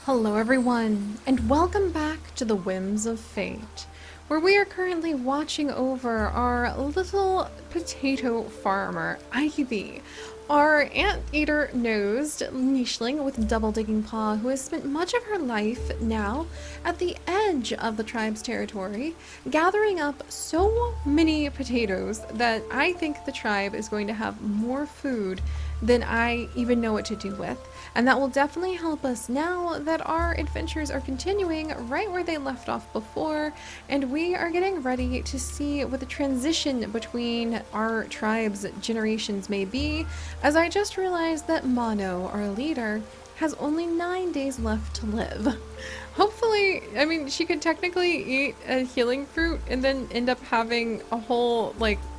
Hello everyone, and welcome back to the Whims of Fate, where we are currently watching over our little potato farmer, Ivy, our anteater-nosed nicheling with double digging paw who has spent much of her life now at the edge of the tribe's territory, gathering up so many potatoes that I think the tribe is going to have more food than I even know what to do with. And that will definitely help us now that our adventures are continuing right where they left off before, and we are getting ready to see what the transition between our tribe's generations may be, as I just realized that Mono, our leader, has only 9 days left to live. Hopefully, I mean, she could technically eat a healing fruit and then end up having a whole,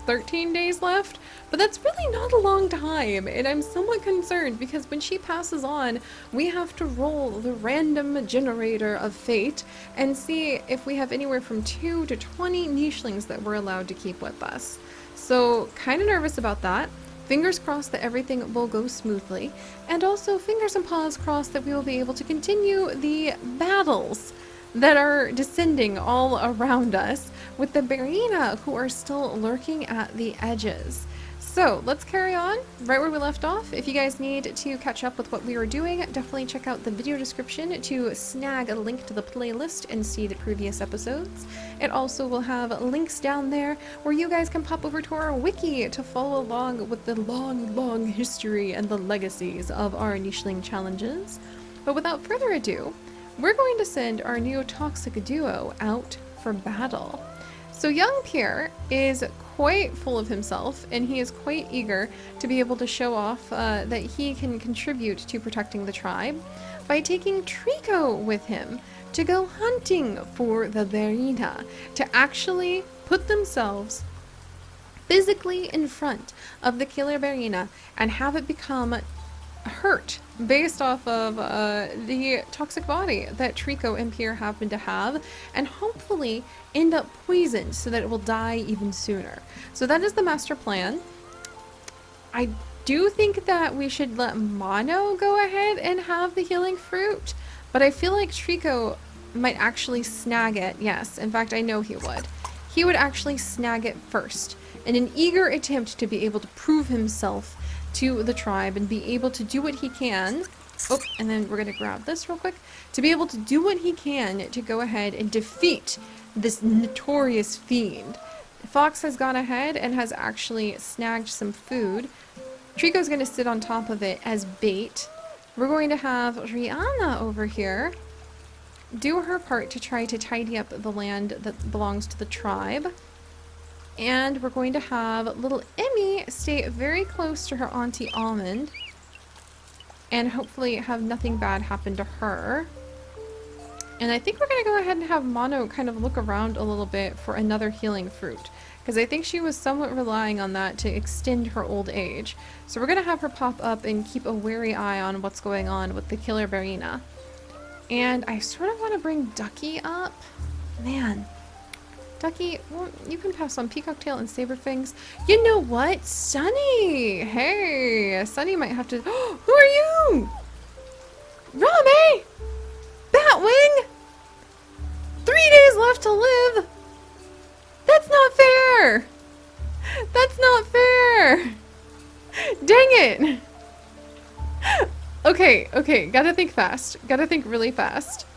13 days left, but that's really not a long time, and I'm somewhat concerned because when she passes on, we have to roll the random generator of fate and see if we have anywhere from 2 to 20 nichelings that we're allowed to keep with us. So, kind of nervous about that. Fingers crossed that everything will go smoothly, and also fingers and paws crossed that we will be able to continue the battles that are descending all around us with the Barina who are still lurking at the edges. So let's carry on right where we left off. If you guys need to catch up with what we were doing, definitely check out the video description to snag a link to the playlist and see the previous episodes. It also will have links down there where you guys can pop over to our wiki to follow along with the long history and the legacies of our nicheling challenges. But without further ado, we're going to send our new toxic duo out for battle. So young Pierre is quite full of himself, and he is quite eager to be able to show off that he can contribute to protecting the tribe by taking Trico with him to go hunting for the Barina, to actually put themselves physically in front of the killer Barina and have it become hurt based off of the toxic body that Trico and Pierre happen to have, and hopefully end up poisoned so that it will die even sooner. So that is the master plan. I do think that we should let Mono go ahead and have the healing fruit, but I feel like Trico might actually snag it. Yes, in fact, I know he would. He would actually snag it first in an eager attempt to be able to prove himself to the tribe and be able to do what he can. Oh, and then we're gonna grab this real quick. To be able to do what he can to go ahead and defeat this notorious fiend. Fox has gone ahead and has actually snagged some food. Trico's gonna sit on top of it as bait. We're going to have Rihanna over here do her part to try to tidy up the land that belongs to the tribe. And we're going to have little Emmy stay very close to her Auntie Almond and hopefully have nothing bad happen to her. And I think we're going to go ahead and have Mono kind of look around a little bit for another healing fruit, because I think she was somewhat relying on that to extend her old age. So we're going to have her pop up and keep a wary eye on what's going on with the killer Barina. And I sort of want to bring Ducky up. Man. Ducky, well, you can pass on Peacock Tail and Saberfings. You know what? Sunny! Hey! Sunny might have to... Who are you? Rame! Batwing! 3 days left to live! That's not fair! That's not fair! Dang it! Okay, gotta think fast. Gotta think really fast.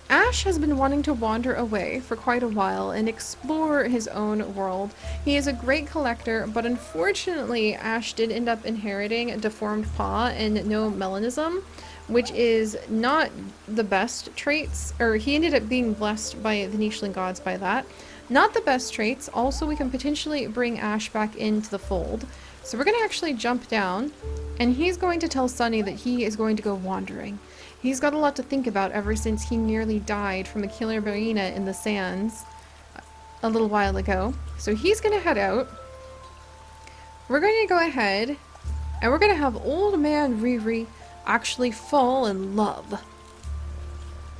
Ash has been wanting to wander away for quite a while and explore his own world. He is a great collector, but unfortunately Ash did end up inheriting a deformed paw and no melanism, which is not the best traits, or he ended up being blessed by the nicheling gods by that. Not the best traits. Also, we can potentially bring Ash back into the fold. So we're going to actually jump down, and he's going to tell Sunny that he is going to go wandering. He's got a lot to think about ever since he nearly died from a killer Barina in the sands a little while ago. So he's going to head out. We're going to go ahead and we're going to have old man Riri actually fall in love.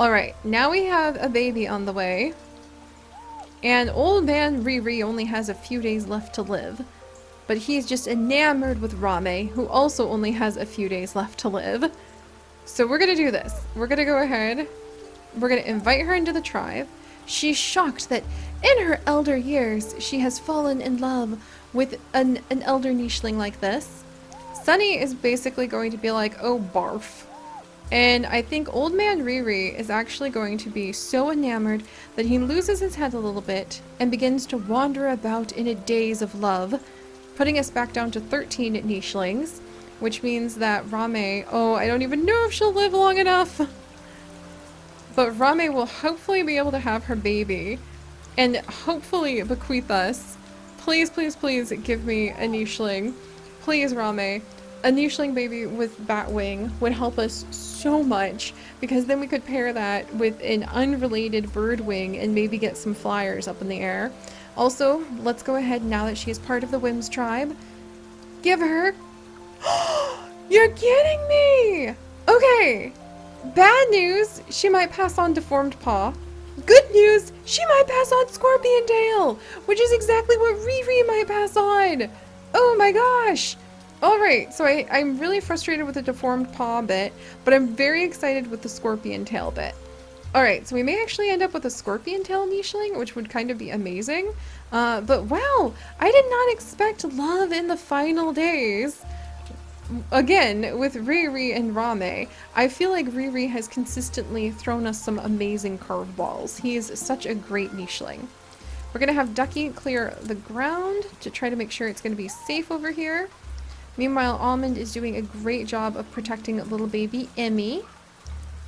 Alright, now we have a baby on the way. And old man Riri only has a few days left to live. But he's just enamored with Rame, who also only has a few days left to live. So we're gonna do this. We're gonna go ahead. We're gonna invite her into the tribe. She's shocked that in her elder years, she has fallen in love with an elder nicheling like this. Sunny is basically going to be like, oh, barf. And I think old man Riri is actually going to be so enamored that he loses his head a little bit and begins to wander about in a daze of love, putting us back down to 13 nichelings, which means that Rame, oh, I don't even know if she'll live long enough. But Rame will hopefully be able to have her baby and hopefully bequeath us. Please, please, please give me a nicheling. Please, Rame. A nicheling baby with Batwing would help us so much, because then we could pair that with an unrelated Birdwing and maybe get some flyers up in the air. Also, let's go ahead now that she is part of the Whims tribe. Give her... You're kidding me! Okay. Bad news, she might pass on Deformed Paw. Good news, she might pass on Scorpion Tail, which is exactly what Riri might pass on. Oh my gosh. Alright, so I'm really frustrated with the Deformed Paw bit, but I'm very excited with the Scorpion Tail bit. Alright, so we may actually end up with a Scorpion Tail nicheling, which would kind of be amazing. But wow, I did not expect love in the final days. Again, with Riri and Rame, I feel like Riri has consistently thrown us some amazing curveballs. He is such a great nicheling. We're going to have Ducky clear the ground to try to make sure it's going to be safe over here. Meanwhile, Almond is doing a great job of protecting little baby Emmy.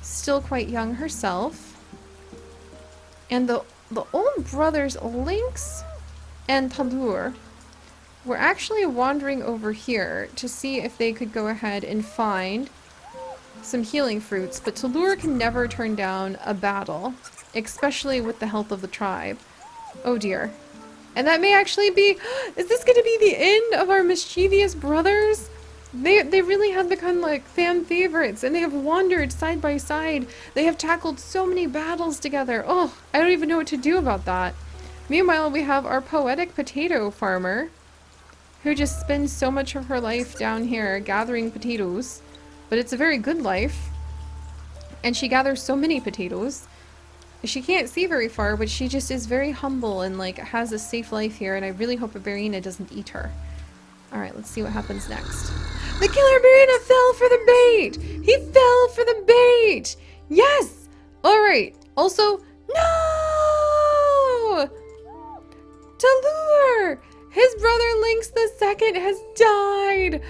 Still quite young herself. And the old brothers Lynx and Talur were actually wandering over here to see if they could go ahead and find some healing fruits, but Talur can never turn down a battle, especially with the help of the tribe. Oh dear. And that may actually be... Is this going to be the end of our mischievous brothers? They really have become like fan favorites, and they have wandered side by side. They have tackled so many battles together. Oh, I don't even know what to do about that. Meanwhile, we have our poetic potato farmer, who just spends so much of her life down here gathering potatoes. But it's a very good life. And she gathers so many potatoes. She can't see very far, but she just is very humble and like has a safe life here, and I really hope a Barina doesn't eat her. Alright, let's see what happens next. The killer Barina fell for the bait! He fell for the bait! Yes! Alright, also, no! Talur! His brother Lynx II has died!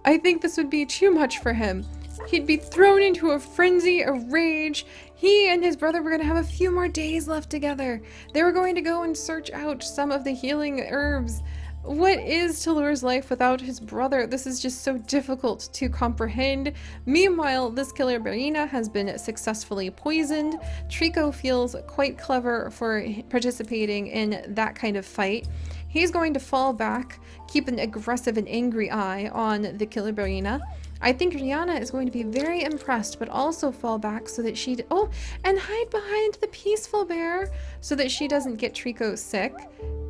I think this would be too much for him. He'd be thrown into a frenzy, a rage. He and his brother were going to have a few more days left together. They were going to go and search out some of the healing herbs. What is Talur's life without his brother? This is just so difficult to comprehend. Meanwhile, this killer Barina has been successfully poisoned. Trico feels quite clever for participating in that kind of fight. He's going to fall back, keep an aggressive and angry eye on the killer Barina. I think Rihanna is going to be very impressed, but also fall back so that she... Oh, and hide behind the peaceful bear so that she doesn't get Trico sick.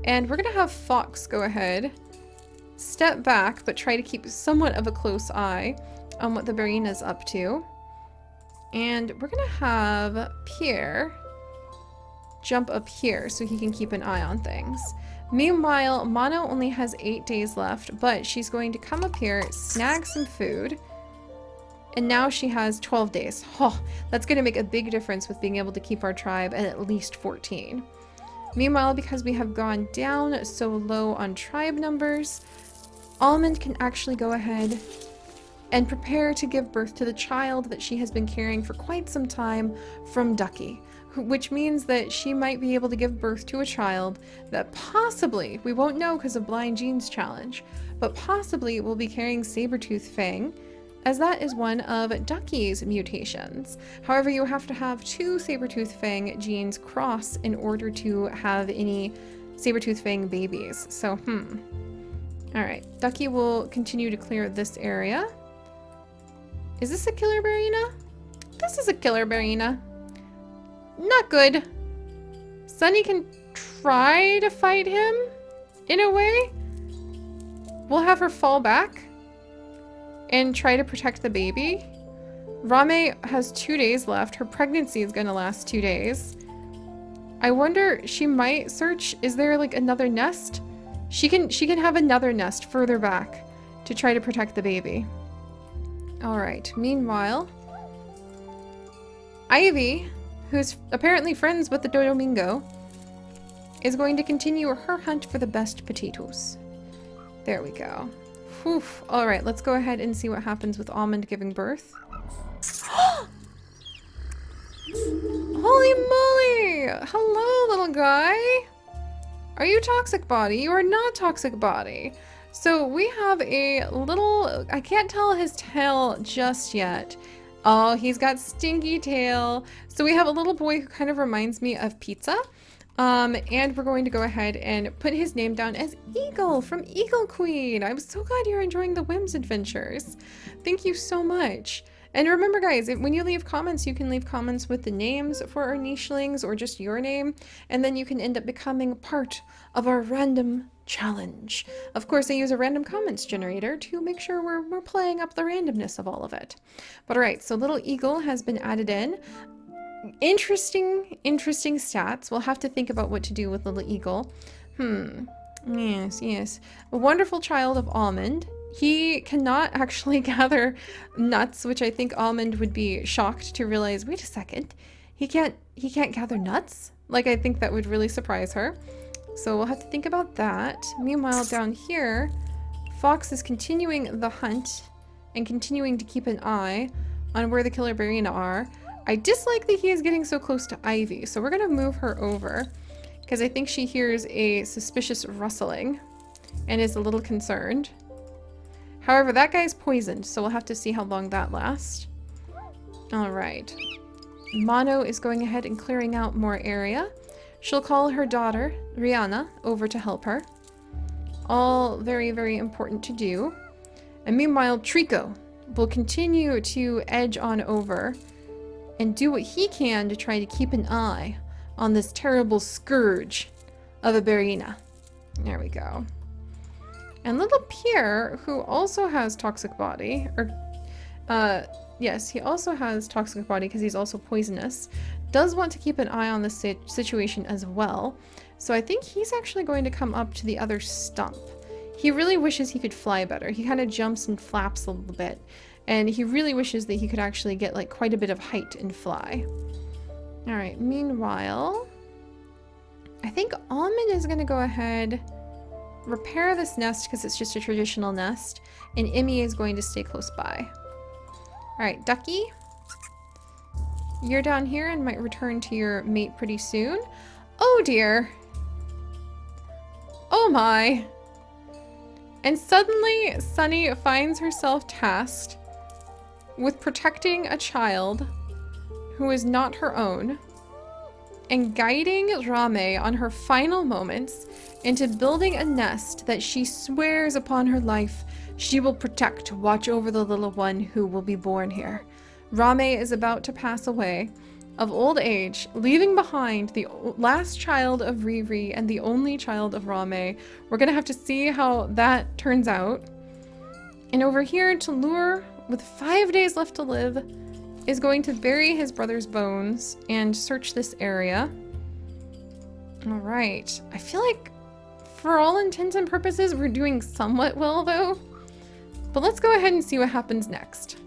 And we're going to have Fox go ahead, step back, but try to keep somewhat of a close eye on what the Barina's up to. And we're going to have Pierre jump up here so he can keep an eye on things. Meanwhile, Mono only has 8 days left, but she's going to come up here, snag some food, and now she has 12 days. Oh, that's going to make a big difference with being able to keep our tribe at least 14. Meanwhile, because we have gone down so low on tribe numbers, Almond can actually go ahead and prepare to give birth to the child that she has been carrying for quite some time from Ducky, which means that she might be able to give birth to a child that possibly, we won't know because of Blind Genes Challenge, but possibly will be carrying Sabertooth Fang, as that is one of Ducky's mutations. However, you have to have 2 Sabertooth Fang genes cross in order to have any Sabertooth Fang babies. So, Alright, Ducky will continue to clear this area. Is this a killer Barina? This is a killer Barina. Not good. Sunny can try to fight him, in a way. We'll have her fall back and try to protect the baby. Rame has 2 days left. Her pregnancy is going to last 2 days. I wonder, she might search. Is there like another nest? She can have another nest further back to try to protect the baby. All right. Meanwhile, Ivy, who's apparently friends with the Domingo, is going to continue her hunt for the best potatoes. There we go. Whew. All right, let's go ahead and see what happens with Almond giving birth. Holy moly! Hello, little guy. Are you toxic body? You are not toxic body. So we have a little, I can't tell his tail just yet. Oh, he's got stinky tail. So we have a little boy who kind of reminds me of Pizza. And we're going to go ahead and put his name down as Eagle from Eagle Queen. I'm so glad you're enjoying the Whims adventures. Thank you so much. And remember, guys, when you leave comments, you can leave comments with the names for our nichelings or just your name, and then you can end up becoming part of our random challenge. Of course, I use a random comments generator to make sure we're playing up the randomness of all of it. But all right, so little Eagle has been added in. Interesting stats. We'll have to think about what to do with little Eagle. Yes. A wonderful child of Almond. He cannot actually gather nuts, which I think Almond would be shocked to realize, wait a second, he can't gather nuts? Like, I think that would really surprise her. So we'll have to think about that. Meanwhile, down here, Fox is continuing the hunt and continuing to keep an eye on where the killer Barina are. I dislike that he is getting so close to Ivy, so we're gonna move her over because I think she hears a suspicious rustling and is a little concerned. However, that guy's poisoned, so we'll have to see how long that lasts. All right. Mono is going ahead and clearing out more area. She'll call her daughter, Rihanna, over to help her. All very, very important to do. And meanwhile, Trico will continue to edge on over and do what he can to try to keep an eye on this terrible scourge of a Barina. There we go. And little Pierre, who also has toxic body, or yes, he also has toxic body because he's also poisonous, does want to keep an eye on the situation as well. So I think he's actually going to come up to the other stump. He really wishes he could fly better. He kind of jumps and flaps a little bit. And he really wishes that he could actually get like quite a bit of height and fly. All right, meanwhile, I think Almond is going to go ahead, repair this nest because it's just a traditional nest, and Emmy is going to stay close by. All right, Ducky, you're down here and might return to your mate pretty soon. Oh dear. Oh my. And suddenly Sunny finds herself tasked with protecting a child who is not her own and guiding Rame on her final moments into building a nest that she swears upon her life she will protect to watch over the little one who will be born here. Rame is about to pass away of old age, leaving behind the last child of Riri and the only child of Rame. We're gonna have to see how that turns out. And over here, Talur, with 5 days left to live, is going to bury his brother's bones and search this area. All right. I feel like for all intents and purposes, we're doing somewhat well though. But let's go ahead and see what happens next.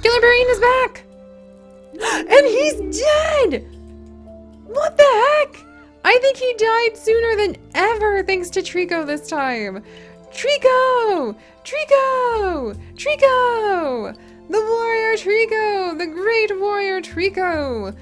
Killer Brain is back! And he's dead! What the heck? I think he died sooner than ever thanks to Trico this time. Trico! Trico! Trico! The warrior Trico! The great warrior Trico!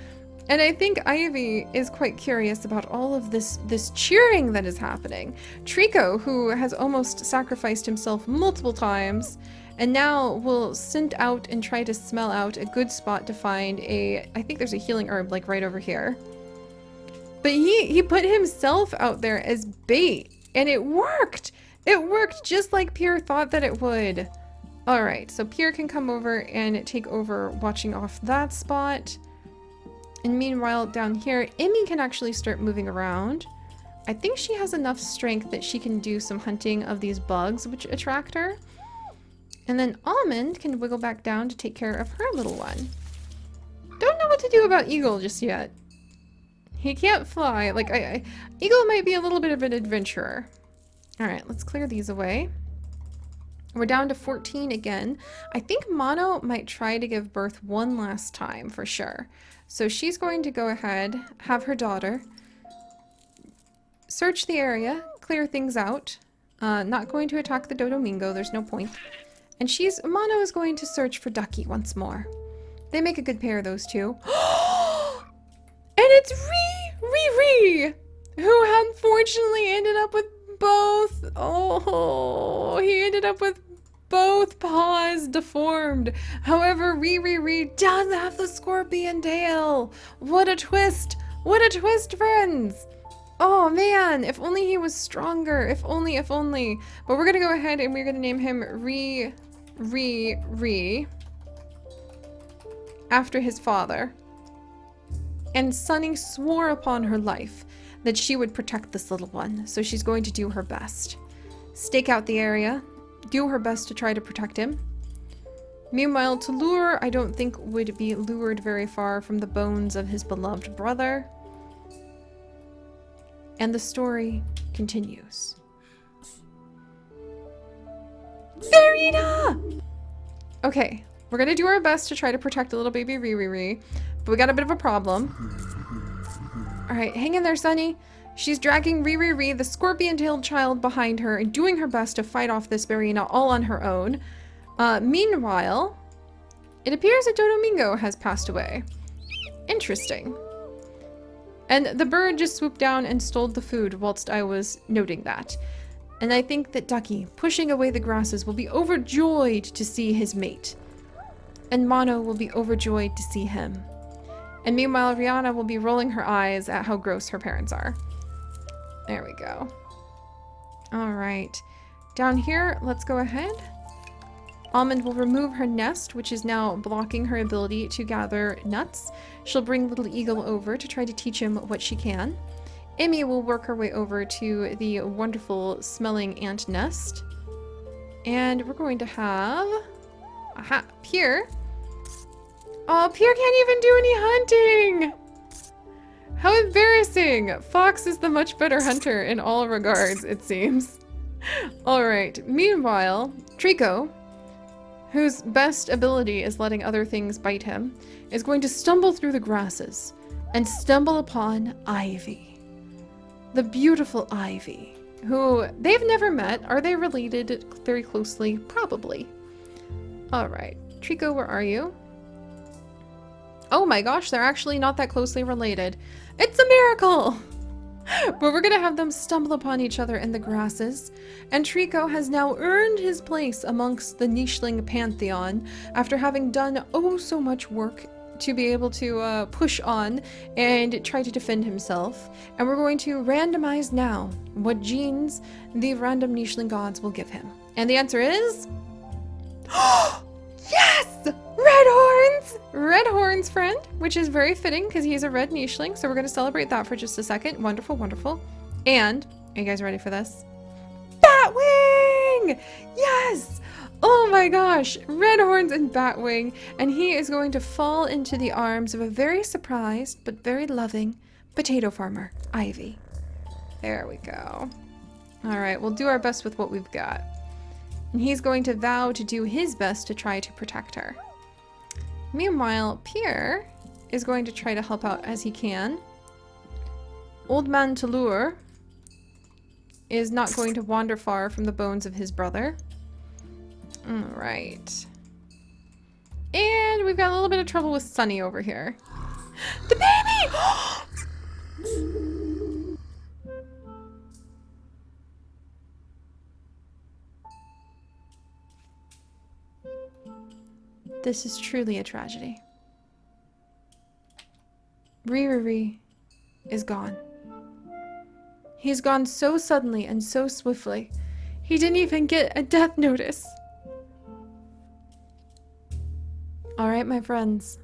And I think Ivy is quite curious about all of this cheering that is happening. Trico, who has almost sacrificed himself multiple times, and now will send out and try to smell out a good spot to find I think there's a healing herb like right over here. But he put himself out there as bait, and it worked! It worked just like Pierre thought that it would. Alright, so Pierre can come over and take over watching off that spot. And meanwhile, down here, Emmy can actually start moving around. I think she has enough strength that she can do some hunting of these bugs which attract her. And then Almond can wiggle back down to take care of her little one. Don't know what to do about Eagle just yet. He can't fly. Like, Eagle might be a little bit of an adventurer. Alright, let's clear these away. We're down to 14 again. I think Mono might try to give birth one last time for sure. So she's going to go ahead, have her daughter, search the area, clear things out. Not going to attack the Dodomingo, there's no point. And Mono is going to search for Ducky once more. They make a good pair, those two. And it's Riri, who unfortunately ended up with both. Oh, he ended up with both paws deformed. However, Riri does have the scorpion tail. What a twist. What a twist, friends. Oh man, if only he was stronger. If only, if only. But we're gonna go ahead and we're gonna name him Riri after his father. And Sunny swore upon her life that she would protect this little one, so she's going to do her best. Stake out the area, do her best to try to protect him. Meanwhile, Talur, I don't think would be lured very far from the bones of his beloved brother. And the story continues. Verena! Okay, we're gonna do our best to try to protect the little baby Riri, but we got a bit of a problem. Alright, hang in there, Sunny. She's dragging Riri, the scorpion-tailed child, behind her and doing her best to fight off this Verena all on her own. Meanwhile, it appears that Dodomingo has passed away. Interesting. And the bird just swooped down and stole the food whilst I was noting that. And I think that Ducky, pushing away the grasses, will be overjoyed to see his mate. And Mono will be overjoyed to see him. And meanwhile, Rihanna will be rolling her eyes at how gross her parents are. There we go. Alright. Down here, let's go ahead. Almond will remove her nest, which is now blocking her ability to gather nuts. She'll bring little Eagle over to try to teach him what she can. Emmy will work her way over to the wonderful smelling ant nest. And we're going to have... Aha, Pierre. Oh, Pierre can't even do any hunting! How embarrassing! Fox is the much better hunter in all regards, it seems. Alright, meanwhile, Trico, whose best ability is letting other things bite him, is going to stumble through the grasses and stumble upon Ivy. The beautiful Ivy, who they've never met. Are they related very closely? Probably. Alright, Trico, where are you? Oh my gosh, they're actually not that closely related. It's a miracle! But we're gonna have them stumble upon each other in the grasses, and Trico has now earned his place amongst the nicheling pantheon after having done oh so much work to be able to push on and try to defend himself. And we're going to randomize now what genes the random nicheling gods will give him. And the answer is... Yes! Red horns! Red horns, friend, which is very fitting because he's a red nicheling, so we're going to celebrate that for just a second. Wonderful, wonderful. And, are you guys ready for this? Batwing! Yes! Oh my gosh, red horns and Batwing, and he is going to fall into the arms of a very surprised but very loving potato farmer, Ivy. There we go. Alright, we'll do our best with what we've got. And he's going to vow to do his best to try to protect her. Meanwhile, Pierre is going to try to help out as he can. Old Man Talur is not going to wander far from the bones of his brother. Alright. And we've got a little bit of trouble with Sunny over here. The baby! This is truly a tragedy. Riri is gone. He's gone so suddenly and so swiftly. He didn't even get a death notice. Alright, my friends.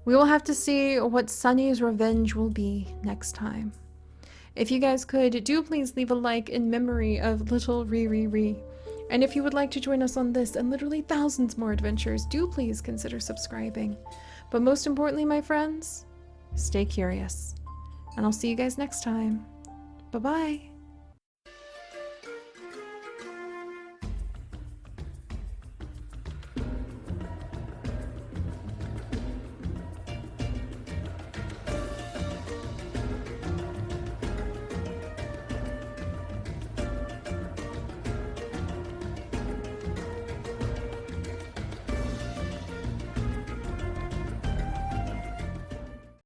We will have to see what Sunny's revenge will be next time. If you guys could, do please leave a like in memory of little Riri. And if you would like to join us on this and literally thousands more adventures, do please consider subscribing. But most importantly, my friends, stay curious. And I'll see you guys next time. Bye-bye.